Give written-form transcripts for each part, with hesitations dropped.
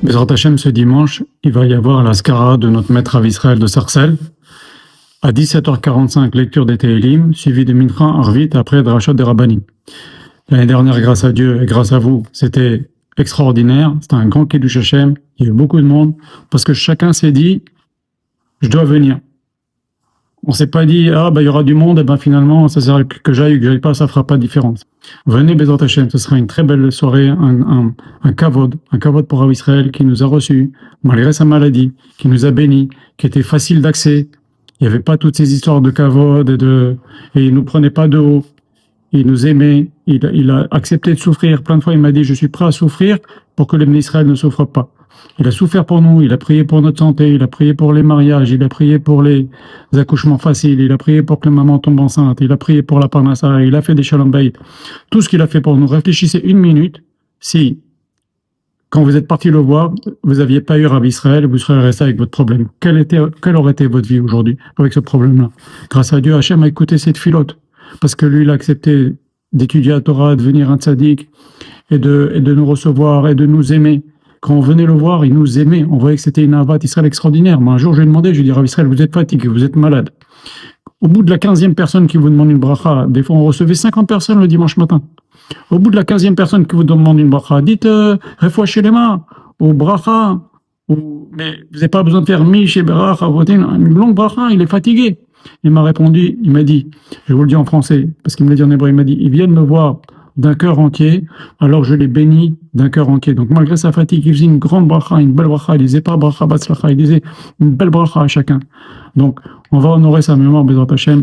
Bezrat Hashem, ce dimanche, il va y avoir la skara de notre maître Rav Israël de Sarcelles. À 17h45, lecture des Tehillim, suivi de Mincha, Arvit, après Drachat des Rabbanim. L'année dernière, grâce à Dieu et grâce à vous, c'était extraordinaire. C'était un grand Kiddush Hashem. Il y a eu beaucoup de monde parce que chacun s'est dit, je dois venir. On s'est pas dit, il y aura du monde, et finalement, ça sert que j'aille ou que j'aille pas, ça fera pas de différence. Venez, Bezrat Hashem, ce sera une très belle soirée, un kavod pour Rav Israël qui nous a reçus, malgré sa maladie, qui nous a bénis, qui était facile d'accès. Il n'y avait pas toutes ces histoires de kavod et il nous prenait pas de haut. Il nous aimait, il a accepté de souffrir. Plein de fois, il m'a dit, je suis prêt à souffrir pour que les Bnei Israël ne souffrent pas. Il a souffert pour nous, il a prié pour notre santé, il a prié pour les mariages, il a prié pour les accouchements faciles, il a prié pour que la maman tombe enceinte, il a prié pour la parnassa, il a fait des shalom bayit. Tout ce qu'il a fait pour nous. Réfléchissez une minute si, quand vous êtes parti le voir, vous n'aviez pas eu Rav Israël, vous seriez resté avec votre problème. Quelle aurait été votre vie aujourd'hui avec ce problème-là? Grâce à Dieu, Hachem a écouté cette filote. Parce que lui, il a accepté d'étudier la Torah, de devenir un tzaddik, et de nous recevoir, et de nous aimer. Quand on venait le voir, il nous aimait. On voyait que c'était une avat Israël extraordinaire. Mais un jour, je lui ai demandé, je lui ai dit, Rav Israël, vous êtes fatigué, vous êtes malade. Au bout de la 15e personne qui vous demande une bracha, des fois on recevait 50 personnes le dimanche matin. Au bout de la 15e personne qui vous demande une bracha, dites, refouachez les mains, ou bracha, mais vous n'avez pas besoin de faire miche et bracha, une longue bracha, il est fatigué. Il m'a répondu, il m'a dit, je vous le dis en français, parce qu'il me l'a dit en hébreu, il m'a dit, ils viennent me voir d'un cœur entier, alors je les bénis d'un cœur entier. Donc malgré sa fatigue, il faisait une grande bracha, une belle bracha, il disait pas bracha batzlacha, il disait une belle bracha à chacun. Donc on va honorer sa mémoire, Bezrat Hashem.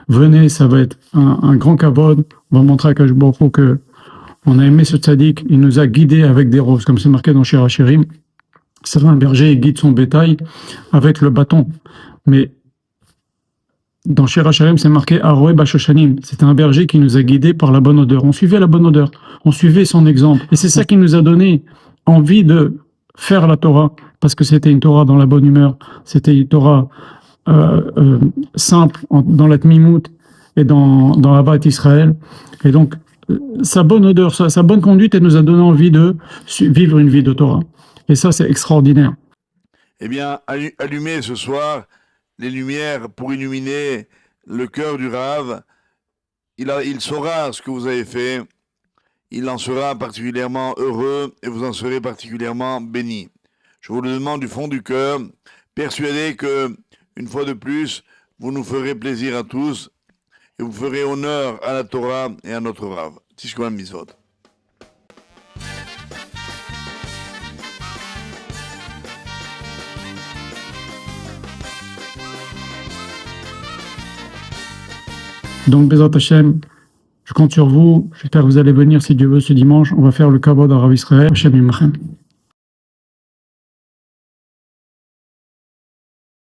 Venez, ça va être un grand kavod. On va montrer à Kadosh Baruch Hu que on a aimé ce tzaddik, il nous a guidés avec des roses, comme c'est marqué dans Shir HaShirim. C'est un berger, il guide son bétail avec le bâton. Mais dans Shir HaShirim, c'est marqué Aroé Bashoshanim. C'était un berger qui nous a guidés par la bonne odeur. On suivait la bonne odeur. On suivait son exemple. Et c'est ça qui nous a donné envie de faire la Torah. Parce que c'était une Torah dans la bonne humeur. C'était une Torah simple, dans la Tmimout et dans la Bat Israël. Et donc, sa bonne odeur, sa bonne conduite, elle nous a donné envie de vivre une vie de Torah. Et ça, c'est extraordinaire. Eh bien, allumez ce soir les lumières pour illuminer le cœur du Rav. Il saura ce que vous avez fait. Il en sera particulièrement heureux et vous en serez particulièrement bénis. Je vous le demande du fond du cœur, persuadé que, une fois de plus, vous nous ferez plaisir à tous et vous ferez honneur à la Torah et à notre Rav. Tishkolam Mitzvot. Donc, Bezrat Hashem, je compte sur vous. J'espère que vous allez venir, si Dieu veut, ce dimanche. On va faire le kavod à Rav Israël. Hashem Yimachem.